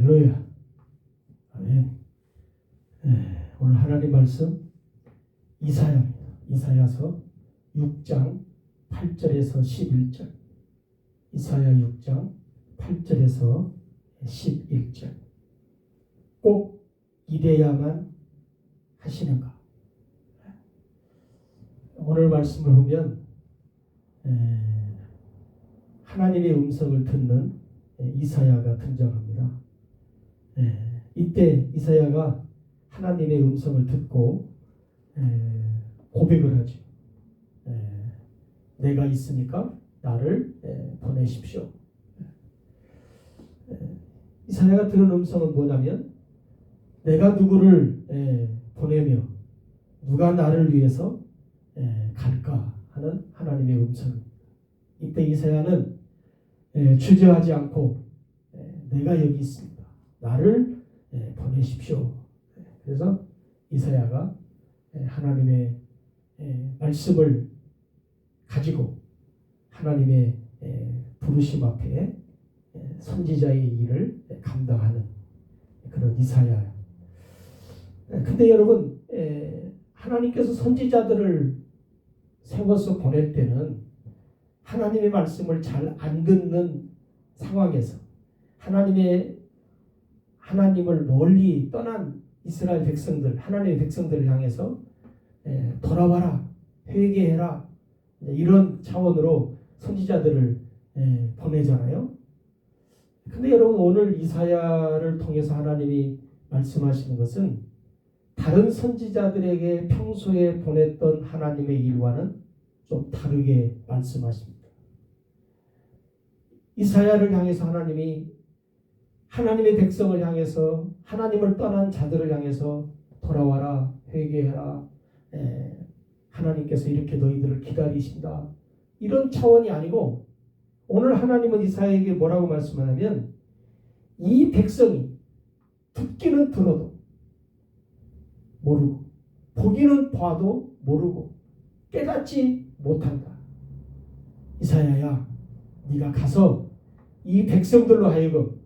할렐루야. 아멘. 오늘 하나님 말씀 이사야입니다. 이사야서 6장 8절에서 11절. 이사야 6장 8절에서 11절. 꼭 이래야만 하시는가? 오늘 말씀을 보면 하나님의 음성을 듣는 이사야가 등장합니다. 이때 이사야가 하나님의 음성을 듣고 고백을 하죠. 내가 있으니까 나를 보내십시오. 이사야가 들은 음성은 뭐냐면 내가 누구를 보내며 누가 나를 위해서 갈까 하는 하나님의 음성. 이때 이사야는 주저하지 않고 내가 여기 있습니다. 나를 보내십시오. 그래서 이사야가 하나님의 말씀을 가지고 하나님의 부르심 앞에 선지자의 일을 감당하는 그런 이사야. 근데 여러분, 하나님께서 선지자들을 세워서 보낼 때는 하나님의 말씀을 잘 안 듣는 상황에서 하나님을 멀리 떠난 이스라엘 백성들, 하나님의 백성들을 향해서 돌아와라, 회개해라, 이런 차원으로 선지자들을 보내잖아요. 근데 여러분, 오늘 이사야를 통해서 하나님이 말씀하시는 것은 다른 선지자들에게 평소에 보냈던 하나님의 일과는 좀 다르게 말씀하십니다. 이사야를 향해서 하나님이 하나님의 백성을 향해서 하나님을 떠난 자들을 향해서 돌아와라, 회개해라, 하나님께서 이렇게 너희들을 기다리신다, 이런 차원이 아니고 오늘 하나님은 이사야에게 뭐라고 말씀하냐면 이 백성이 듣기는 들어도 모르고 보기는 봐도 모르고 깨닫지 못한다. 이사야야, 네가 가서 이 백성들로 하여금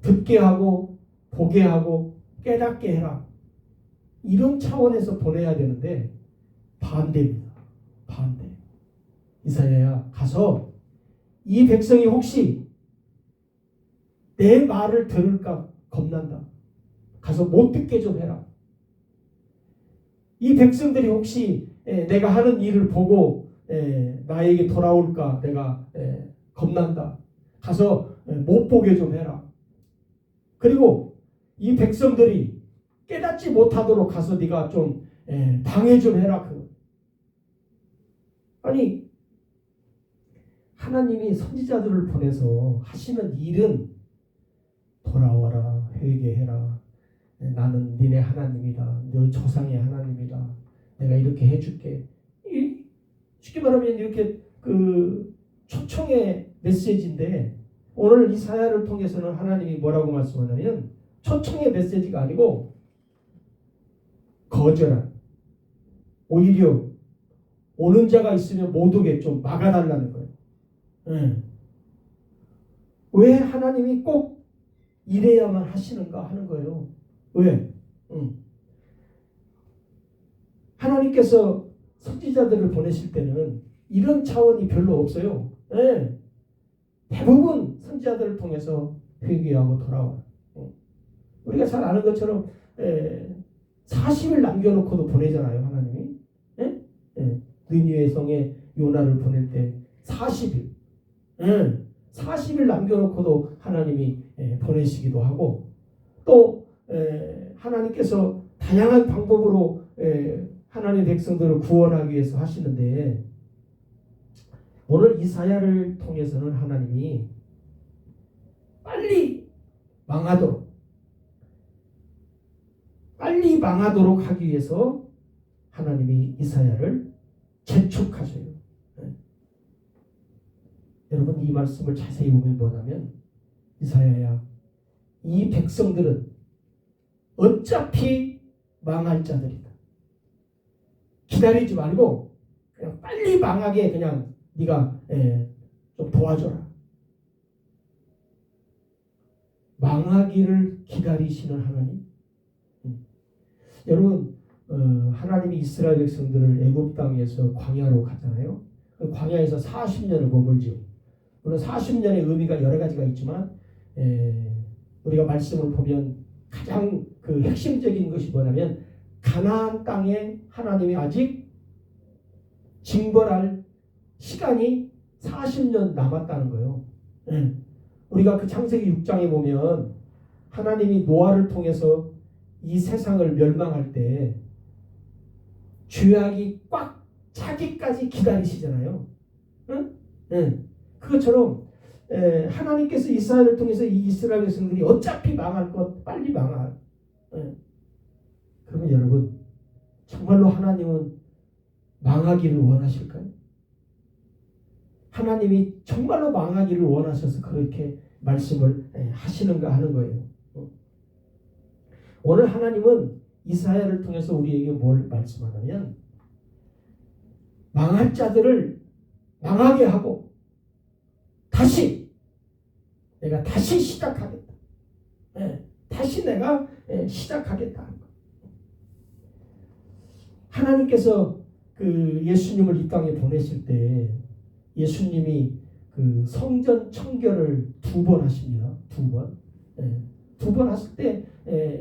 듣게 하고 보게 하고 깨닫게 해라. 이런 차원에서 보내야 되는데 반대입니다. 반대. 이사야야, 가서 이 백성이 혹시 내 말을 들을까 겁난다. 가서 못 듣게 좀 해라. 이 백성들이 혹시 내가 하는 일을 보고 나에게 돌아올까 내가 겁난다. 가서 못 보게 좀 해라. 그리고 이 백성들이 깨닫지 못하도록 가서 네가 좀 방해 좀 해라. 아니, 하나님이 선지자들을 보내서 하시는 일은 돌아와라, 회개해라, 나는 니네 하나님이다, 너희 조상의 하나님이다, 내가 이렇게 해줄게. 쉽게 말하면 이렇게 초청의 메시지인데 오늘 이사야를 통해서는 하나님이 뭐라고 말씀하냐면 초청의 메시지가 아니고 거절한, 오히려 오는 자가 있으면 못 오게 좀 막아달라는 거예요. 왜 하나님이 꼭 이래야만 하시는가 하는 거예요. 왜? 하나님께서 선지자들을 보내실 때는 이런 차원이 별로 없어요. 대부분 선지자들을 통해서 회개하고 돌아와. 우리가 잘 아는 것처럼 40일 남겨놓고도 보내잖아요, 하나님이. 느니웨 성에 요나를 보낼 때 40일. 40일 남겨놓고도 하나님이 보내시기도 하고, 또 하나님께서 다양한 방법으로 하나님의 백성들을 구원하기 위해서 하시는데 오늘 이사야를 통해서는 하나님이 빨리 망하도록 하기 위해서 하나님이 이사야를 재촉하셔요. 여러분, 이 말씀을 자세히 보면 뭐냐면 이사야야, 이 백성들은 어차피 망할 자들이다. 기다리지 말고 그냥 빨리 망하게 그냥 네가 좀 도와줘라. 망하기를 기다리시는 하나님. 여러분, 하나님이 이스라엘 백성들을 애굽 땅에서 광야로 갔잖아요. 그 광야에서 40년을 머물죠. 물론 40년의 의미가 여러 가지가 있지만 우리가 말씀을 보면 가장 그 핵심적인 것이 뭐냐면 가나안 땅에 하나님이 아직 징벌할 시간이 40년 남았다는 거예요. 우리가 그 창세기 6장에 보면 하나님이 노아를 통해서 이 세상을 멸망할 때 죄악이 꽉 차기까지 기다리시잖아요. 그것처럼 하나님께서 이스라엘을 통해서 이 이스라엘 백성들이 어차피 망할 것 빨리 망할. 그러면 여러분 정말로 하나님은 망하기를 원하실까요? 하나님이 정말로 망하기를 원하셔서 그렇게 말씀을 하시는가 하는 거예요. 오늘 하나님은 이사야를 통해서 우리에게 뭘 말씀하냐면 망할 자들을 망하게 하고 내가 다시 시작하겠다. 다시 내가 시작하겠다. 하나님께서 그 예수님을 이 땅에 보내실 때 예수님이 그 성전 청결을 2번 하십니다. 2번. 2번 하실 때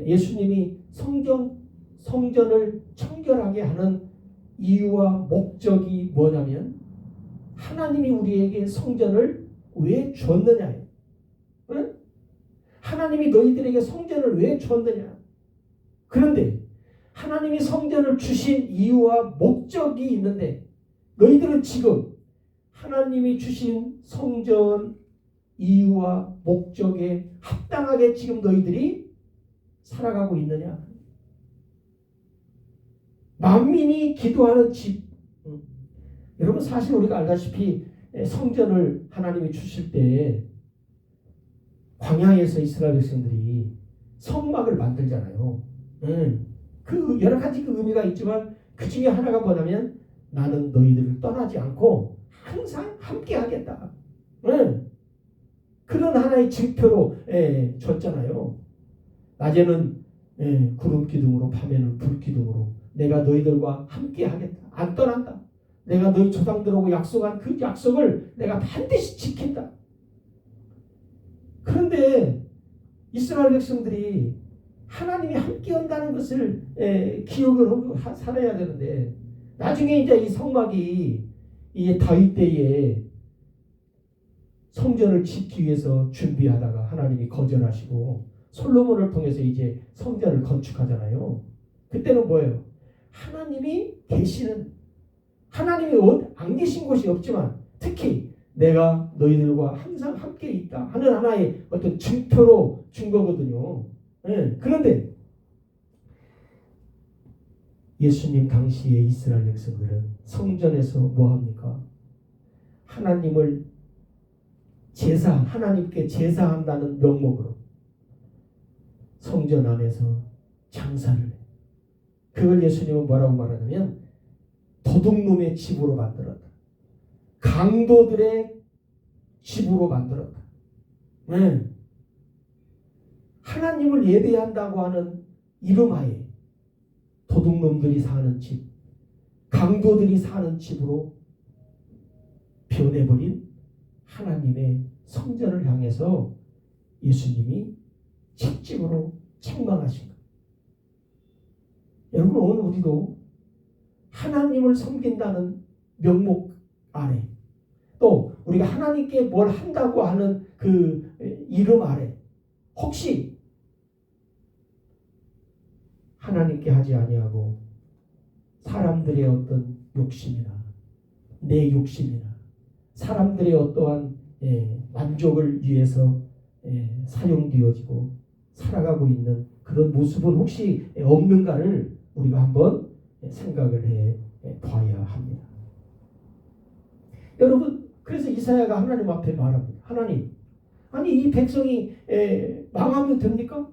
예수님이 성전을 청결하게 하는 이유와 목적이 뭐냐면 하나님이 우리에게 성전을 왜 줬느냐예요. 하나님이 너희들에게 성전을 왜 줬느냐. 그런데 하나님이 성전을 주신 이유와 목적이 있는데 너희들은 지금 하나님이 주신 성전 이유와 목적에 합당하게 지금 너희들이 살아가고 있느냐. 만민이 기도하는 집. 여러분 사실 우리가 알다시피 성전을 하나님이 주실 때 광야에서 이스라엘 백성들이 성막을 만들잖아요. 그 여러 가지 그 의미가 있지만 그 중에 하나가 뭐냐면 나는 너희들을 떠나지 않고 항상 함께 하겠다. 그런 하나의 증표로 줬잖아요. 낮에는 구름 기둥으로 밤에는 불 기둥으로 내가 너희들과 함께 하겠다. 안 떠난다. 내가 너희 조상들하고 약속한 그 약속을 내가 반드시 지킨다. 그런데 이스라엘 백성들이 하나님이 함께 한다는 것을 기억을 하고 살아야 되는데 나중에 이제 이 성막이 이 다윗 때에 성전을 짓기 위해서 준비하다가 하나님이 거절하시고 솔로몬을 통해서 이제 성전을 건축하잖아요. 그때는 뭐예요? 하나님이 계시는 하나님이 안 계신 곳이 없지만 특히 내가 너희들과 항상 함께 있다 하는 하나의 어떤 증표로 준 거거든요. 그런데 예수님 당시에 이스라엘 백성들은 성전에서 뭐합니까? 하나님을 하나님께 제사한다는 명목으로 성전 안에서 장사를 해. 그걸 예수님은 뭐라고 말하냐면 도둑놈의 집으로 만들었다. 강도들의 집으로 만들었다. 하나님을 예배한다고 하는 이름 하에 도둑놈들이 사는 집, 강도들이 사는 집으로 변해버린 하나님의 성전을 향해서 예수님이 책찍으로 책망하신 것. 여러분 오늘 우리도 하나님을 섬긴다는 명목 아래 또 우리가 하나님께 뭘 한다고 하는 그 이름 아래 혹시 하나님께 하지 아니하고 사람들의 어떤 욕심이나 내 욕심이나 사람들의 어떠한 만족을 위해서 사용되어지고 살아가고 있는 그런 모습은 혹시 없는가를 우리가 한번 생각을 해 봐야 합니다. 여러분 그래서 이사야가 하나님 앞에 말합니다. 하나님, 아니 이 백성이 망하면 됩니까?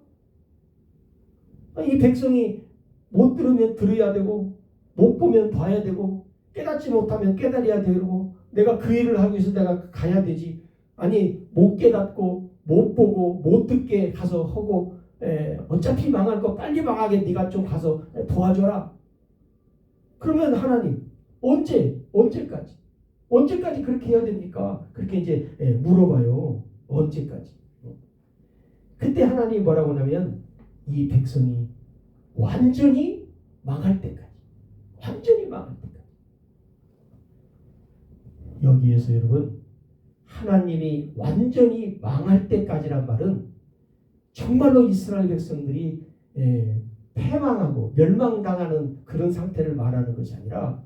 이 백성이 못 들으면 들어야 되고 못 보면 봐야 되고 깨닫지 못하면 깨달아야 되고 내가 그 일을 하기 위해서 내가 가야 되지. 아니 못 깨닫고 못 보고 못 듣게 가서 하고 어차피 망할 거 빨리 망하게 네가 좀 가서 도와줘라. 그러면 하나님 언제까지 그렇게 해야 됩니까? 그렇게 이제 물어봐요. 언제까지? 그때 하나님이 뭐라고 하냐면 이 백성이 완전히 망할 때까지. 완전히 망할 때까지. 여기에서 여러분 하나님이 완전히 망할 때까지란 말은 정말로 이스라엘 백성들이 패망하고 멸망당하는 그런 상태를 말하는 것이 아니라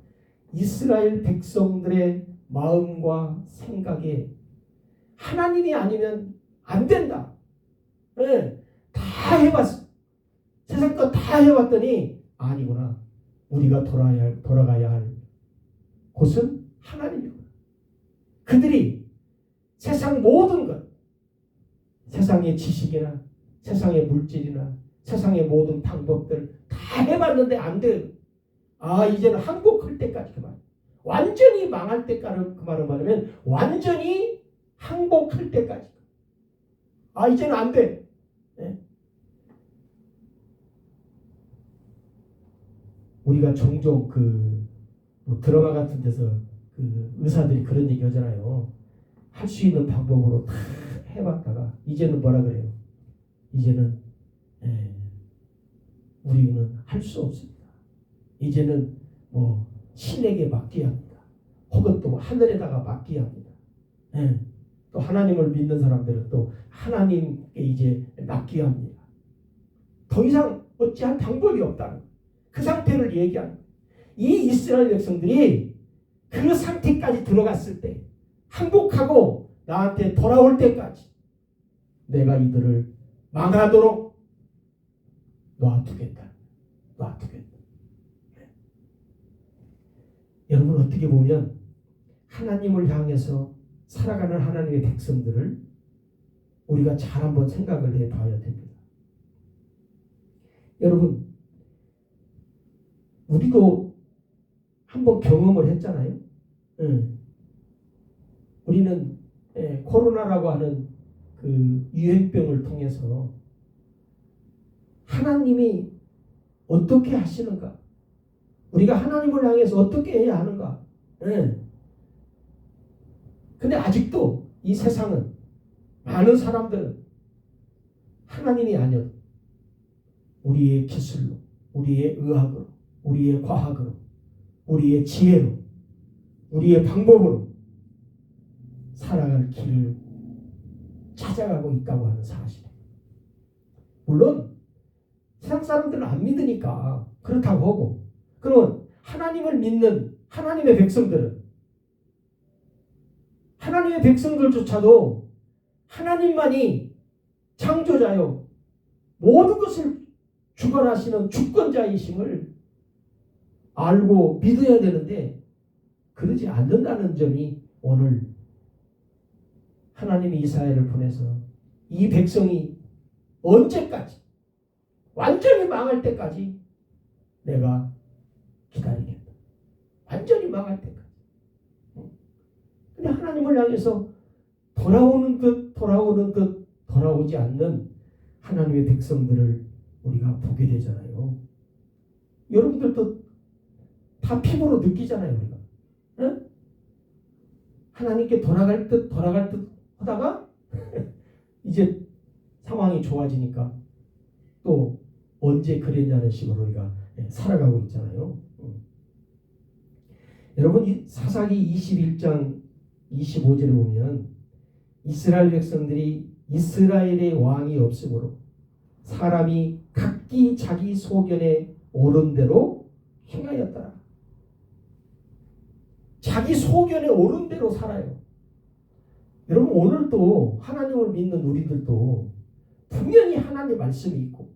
이스라엘 백성들의 마음과 생각에 하나님이 아니면 안 된다. 다 해봤어. 세상 거 다 해봤더니 아니구나. 우리가 돌아가야 할 곳은 하나님이구나. 그들이 세상 모든 것, 세상의 지식이나 세상의 물질이나 세상의 모든 방법들 다 해봤는데 안 돼요. 이제는 항복할 때까지 그 말. 완전히 망할 때까지 그 말은 뭐냐면 완전히 항복할 때까지. 이제는 안 돼. 우리가 종종 뭐 드라마 같은 데서 의사들이 그런 얘기 하잖아요. 할 수 있는 방법으로 다 해봤다가 이제는 뭐라 그래요? 이제는 우리는 할 수 없습니다. 이제는 뭐 신에게 맡겨야 합니다. 혹은 또 하늘에다가 맡겨야 합니다. 또 하나님을 믿는 사람들은 또 하나님께 이제 맡겨야 합니다. 더 이상 어찌할 방법이 없다는 그 상태를 얘기하는 이 이스라엘 백성들이 그 상태까지 들어갔을 때 항복하고 나한테 돌아올 때까지 내가 이들을 망하도록 놔두겠다. 여러분 어떻게 보면 하나님을 향해서 살아가는 하나님의 백성들을 우리가 잘 한번 생각을 해봐야 됩니다. 여러분 우리도 한번 경험을 했잖아요. 우리는 코로나라고 하는 그 유행병을 통해서 하나님이 어떻게 하시는가? 우리가 하나님을 향해서 어떻게 해야 하는가? 근데 아직도 이 세상은 많은 사람들은 하나님이 아니어도 우리의 기술로, 우리의 의학으로, 우리의 과학으로, 우리의 지혜로, 우리의 방법으로 살아갈 길을 찾아가고 있다고 하는 사실. 물론 세상 사람들은 안 믿으니까 그렇다고 하고, 그러면 하나님을 믿는 하나님의 백성들조차도 하나님만이 창조자요 모든 것을 주관하시는 주권자이심을 알고 믿어야 되는데 그러지 않는다는 점이 오늘 하나님이 이스라엘을 보내서 이 백성이 언제까지 완전히 망할 때까지 내가 기다리겠다. 완전히 망할 때까지. 근데 하나님을 향해서 돌아오는 듯 돌아오지 않는 하나님의 백성들을 우리가 보게 되잖아요. 여러분들도 다 피부로 느끼잖아요. 우리가. 하나님께 돌아갈 듯 하다가 이제 상황이 좋아지니까 또 언제 그랬냐는 식으로 우리가 살아가고 있잖아요. 여러분 이 사사기 21장 25절에 보면 이스라엘 백성들이 이스라엘의 왕이 없으므로 사람이 각기 자기 소견에 옳은 대로 행하였더라. 자기 소견에 옳은 대로 살아요. 여러분 오늘도 하나님을 믿는 우리들도 분명히 하나님의 말씀이 있고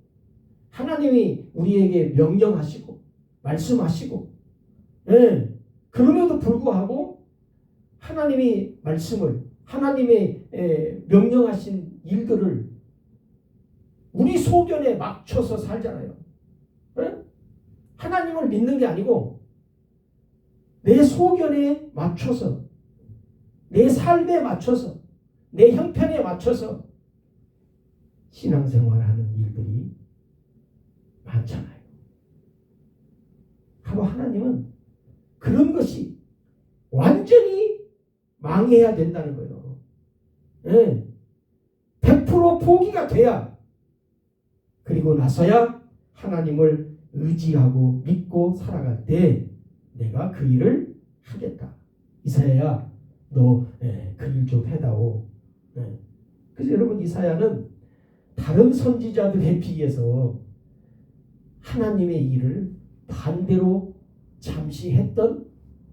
하나님이 우리에게 명령하시고 말씀하시고 그럼에도 불구하고 하나님이 말씀을 하나님의 명령하신 일들을 우리 소견에 맞춰서 살잖아요. 하나님을 믿는 게 아니고 내 소견에 맞춰서 내 삶에 맞춰서 내 형편에 맞춰서 신앙생활하는 일들이 많잖아요. 바로 하나님은 그런 것이 완전히 망해야 된다는 거예요. 네. 100% 포기가 돼야, 그리고 나서야 하나님을 의지하고 믿고 살아갈 때 내가 그 일을 하겠다. 이사야야, 너 그 일 좀 해다오. 그래서 여러분, 이사야는 다른 선지자들에 비해서 하나님의 일을 반대로 잠시 했던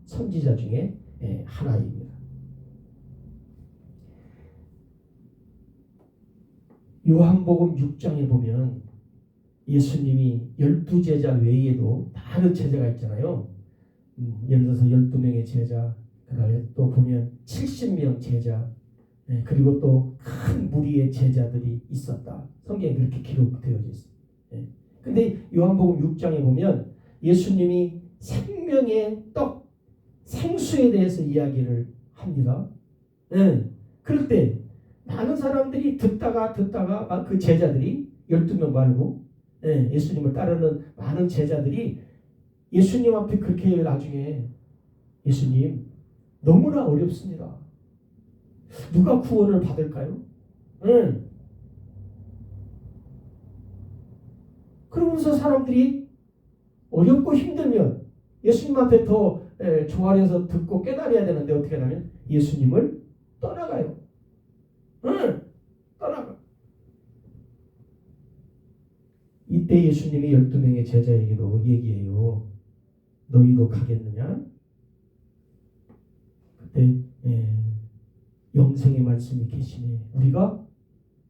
선지자 중에 하나입니다. 요한복음 6장에 보면 예수님이 12제자 외에도 많은 제자가 있잖아요. 예를 들어서 12명의 제자, 그 다음에 또 보면 70명 제자, 그리고 또 큰 무리의 제자들이 있었다. 성경에 그렇게 기록되어 있어요. 근데 요한복음 6장에 보면 예수님이 생명의 떡, 생수에 대해서 이야기를 합니다. 그럴 때 많은 사람들이 듣다가 그 제자들이 12명 말고 예수님을 따르는 많은 제자들이 예수님 앞에 그렇게 나중에, 예수님 너무나 어렵습니다. 누가 구원을 받을까요? 그러면서 사람들이 어렵고 힘들면 예수님 앞에 더 조아려서 듣고 깨달아야 되는데 어떻게 하냐면 예수님을 떠나가요. 떠나가. 이때 예수님이 12명의 제자에게도 얘기해요. 너희도 가겠느냐? 그때 영생의 말씀이 계시니 우리가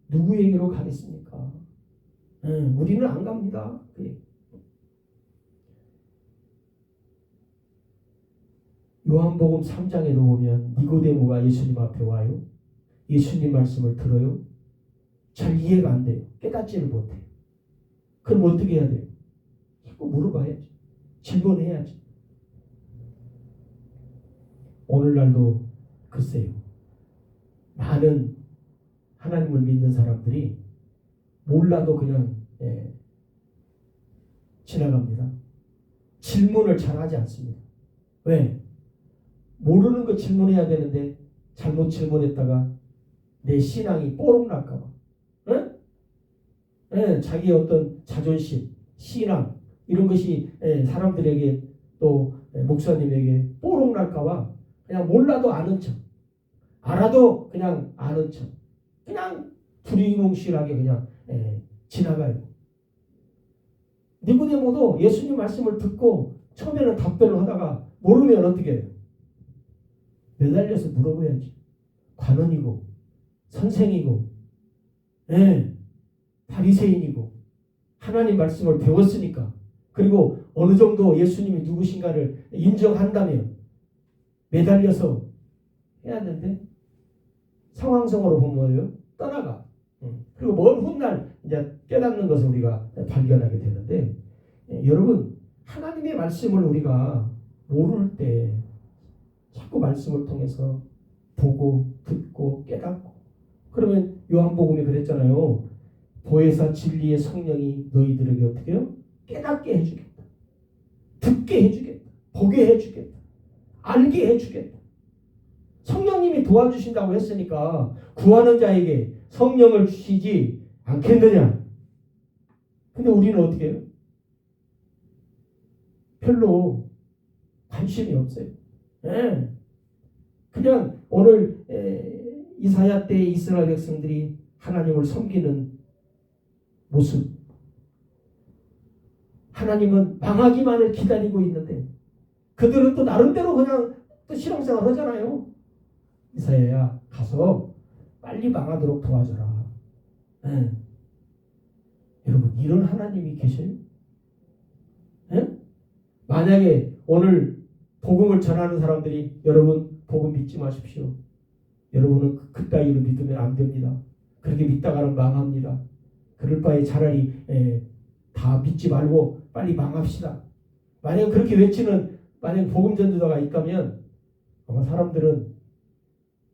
누구에게로 가겠습니까? 우리는 안 갑니다. 요한복음 3장에도 보면 니고데모가 예수님 앞에 와요. 예수님 말씀을 들어요. 잘 이해가 안 돼요. 깨닫지를 못해요. 그럼 어떻게 해야 돼요? 자꾸 물어봐야지. 질문해야지. 오늘날도 글쎄요. 많은 하나님을 믿는 사람들이 몰라도 그냥 지나갑니다. 질문을 잘 하지 않습니다. 왜? 모르는 거 질문해야 되는데 잘못 질문했다가 내 신앙이 뽀록 날까 봐. 자기의 어떤 자존심, 신앙 이런 것이 사람들에게 또 목사님에게 뽀록 날까 봐 그냥 몰라도 아는 척, 알아도 그냥 아는 척, 그냥 두리뭉실하게 그냥 지나가요. 니고데모도 예수님 말씀을 듣고 처음에는 답변을 하다가 모르면 어떻게 해요? 매달려서 물어봐야지. 관원이고 선생이고 바리새인이고 하나님 말씀을 배웠으니까, 그리고 어느 정도 예수님이 누구신가를 인정한다면 매달려서 해야 되는데 상황성으로 보면 뭐예요? 떠나가. 그리고 먼 훗날 이제 깨닫는 것을 우리가 발견하게 되는데, 여러분 하나님의 말씀을 우리가 모를 때 자꾸 말씀을 통해서 보고 듣고 깨닫고, 그러면 요한복음에 그랬잖아요. 보혜사 진리의 성령이 너희들에게 어떻게 해요? 깨닫게 해주겠다. 듣게 해주겠다. 보게 해주겠다. 알게 해주겠다. 성령님이 도와주신다고 했으니까 구하는 자에게 성령을 주시지 않겠느냐. 근데 우리는 어떻게 해요? 별로 관심이 없어요. 그냥 오늘 이사야 때 이스라엘 백성들이 하나님을 섬기는 모습, 하나님은 망하기만을 기다리고 있는데 그들은 또 나름대로 그냥 또 신앙생활 하잖아요. 이사야야 가서 빨리 망하도록 도와줘라. 여러분 이런 하나님이 계셔요? 만약에 오늘 복음을 전하는 사람들이 여러분 복음 믿지 마십시오. 여러분은 그따위로 믿으면 안 됩니다. 그렇게 믿다가는 망합니다. 그럴 바에 차라리 다 믿지 말고 빨리 망합시다. 만약 그렇게 외치는 만약 복음 전도자가 있다면 아마 사람들은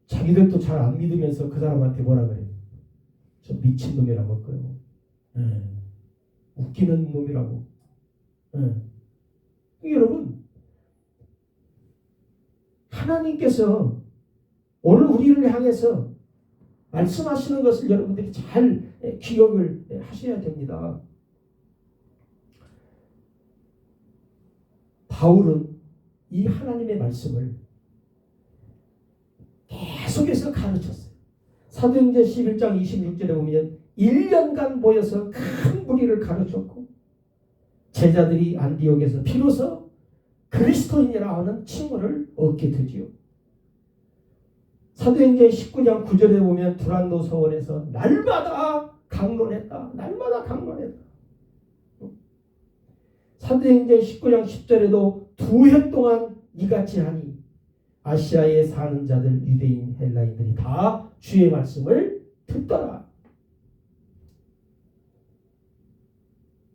자기들도 잘 안 믿으면서 그 사람한테 뭐라 그래요? 저 미친놈이라고 할 거예요. 웃기는 놈이라고. 여러분, 하나님께서 오늘 우리를 향해서 말씀하시는 것을 여러분들이 잘 기억을 하셔야 됩니다. 바울은 이 하나님의 말씀을 계속해서 가르쳤어요. 사도행전 11장 26절에 보면 1년간 모여서 큰 무리를 가르쳤고 제자들이 안디옥에서 비로소 그리스도인이라 하는 칭호를 얻게 되지요. 사도행전 19장 9절에 보면 두란노 서원에서 날마다 강론했다. 날마다 강론했다. 사도행전 19장 10절에도 2해 동안 이같이 하니 아시아에 사는 자들 유대인 헬라인들이 다 주의 말씀을 듣더라.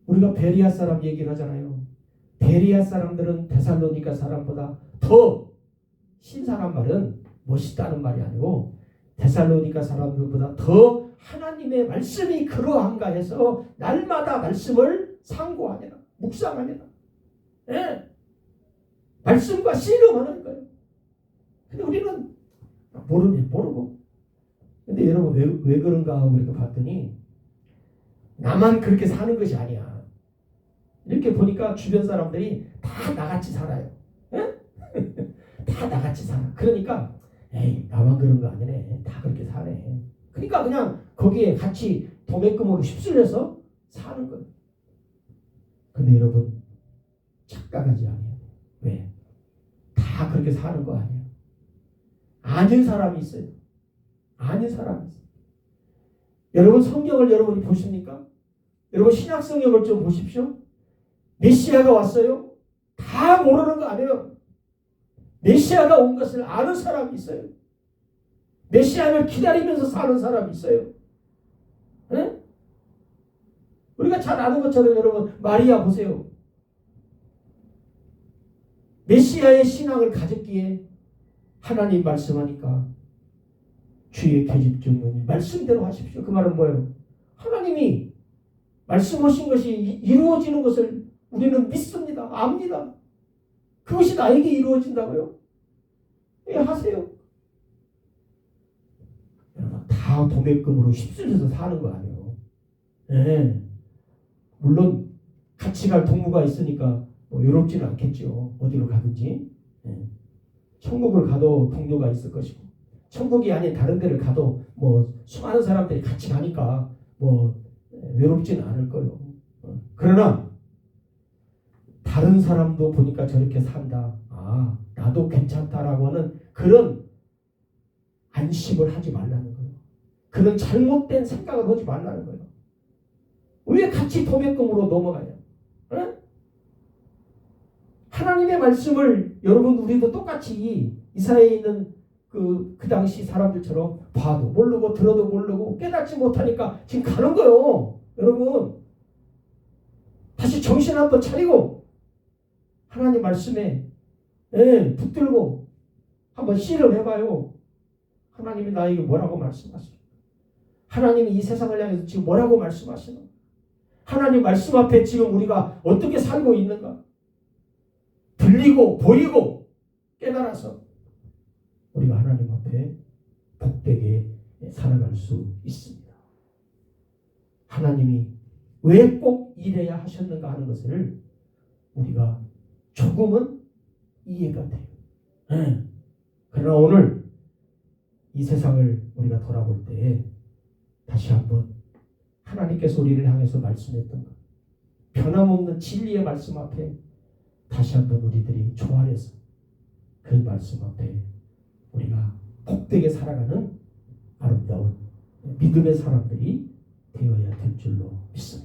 우리가 베리아 사람 얘기를 하잖아요. 베리아 사람들은 데살로니가 사람보다 더 신사란 말은 멋있다는 말이 아니고 데살로니가 사람들보다 더 하나님의 말씀이 그러한가 해서 날마다 말씀을 상고하니라. 묵상하니라. 예. 말씀과 씨름하는 거예요. 근데 우리는 모르고. 근데 여러분 왜 그런가 하고 이렇게 봤더니 나만 그렇게 사는 것이 아니야. 이렇게 보니까 주변 사람들이 다 나같이 살아요. 예? 다 나같이 살아. 그러니까 에이 나만 그런 거 아니네. 다 그렇게 사네. 그러니까 그냥 거기에 같이 도매금으로 휩쓸려서 사는 거예요. 근데 여러분 착각하지 않아요. 왜? 다 그렇게 사는 거 아니에요. 아는 사람이 있어요. 아는 사람이 있어요. 여러분 성경을 여러분이 보십니까? 여러분 신약 성경을 좀 보십시오. 메시아가 왔어요? 다 모르는 거 아니에요. 메시아가 온 것을 아는 사람이 있어요. 메시아를 기다리면서 사는 사람이 있어요. 네? 우리가 잘 아는 것처럼 여러분 마리아 보세요. 메시아의 신앙을 가졌기에 하나님 말씀하니까 주의 계집종이니 말씀대로 하십시오. 그 말은 뭐예요? 하나님이 말씀하신 것이 이루어지는 것을 우리는 믿습니다. 압니다. 그것이 나에게 이루어진다고요? 예, 하세요. 여러분 다 도매금으로 휩쓸려서 사는 거 아니에요. 예. 물론 같이 갈 동무가 있으니까 뭐 외롭지는 않겠죠. 어디로 가든지. 예. 천국을 가도 동료가 있을 것이고 천국이 아닌 다른 데를 가도 뭐 수많은 사람들이 같이 가니까 뭐 외롭지는 않을 거예요. 그러나 다른 사람도 보니까 저렇게 산다. 아, 나도 괜찮다라고 하는 그런 안심을 하지 말라는 거예요. 그런 잘못된 생각을 하지 말라는 거예요. 왜 같이 도매금으로 넘어가냐? 에? 하나님의 말씀을 여러분 우리도 똑같이 이스라엘에 있는 그 당시 사람들처럼 봐도 모르고 들어도 모르고 깨닫지 못하니까 지금 가는 거예요. 여러분 다시 정신 한번 차리고 하나님 말씀에 붙들고 한번 씨를 해봐요. 하나님이 나에게 뭐라고 말씀하시나? 하나님이 이 세상을 향해서 지금 뭐라고 말씀하시나? 하나님 말씀 앞에 지금 우리가 어떻게 살고 있는가? 들리고 보이고 깨달아서 우리가 하나님 앞에 복되게 살아갈 수 있습니다. 하나님이 왜 꼭 이래야 하셨는가 하는 것을 우리가 조금은 이해가 돼요. 그러나 오늘 이 세상을 우리가 돌아볼 때 다시 한번 하나님께서 우리를 향해서 말씀했던 것, 변함없는 진리의 말씀 앞에 다시 한번 우리들이 조아려서 그 말씀 앞에 우리가 복되게 살아가는 아름다운 믿음의 사람들이 되어야 될 줄로 믿습니다.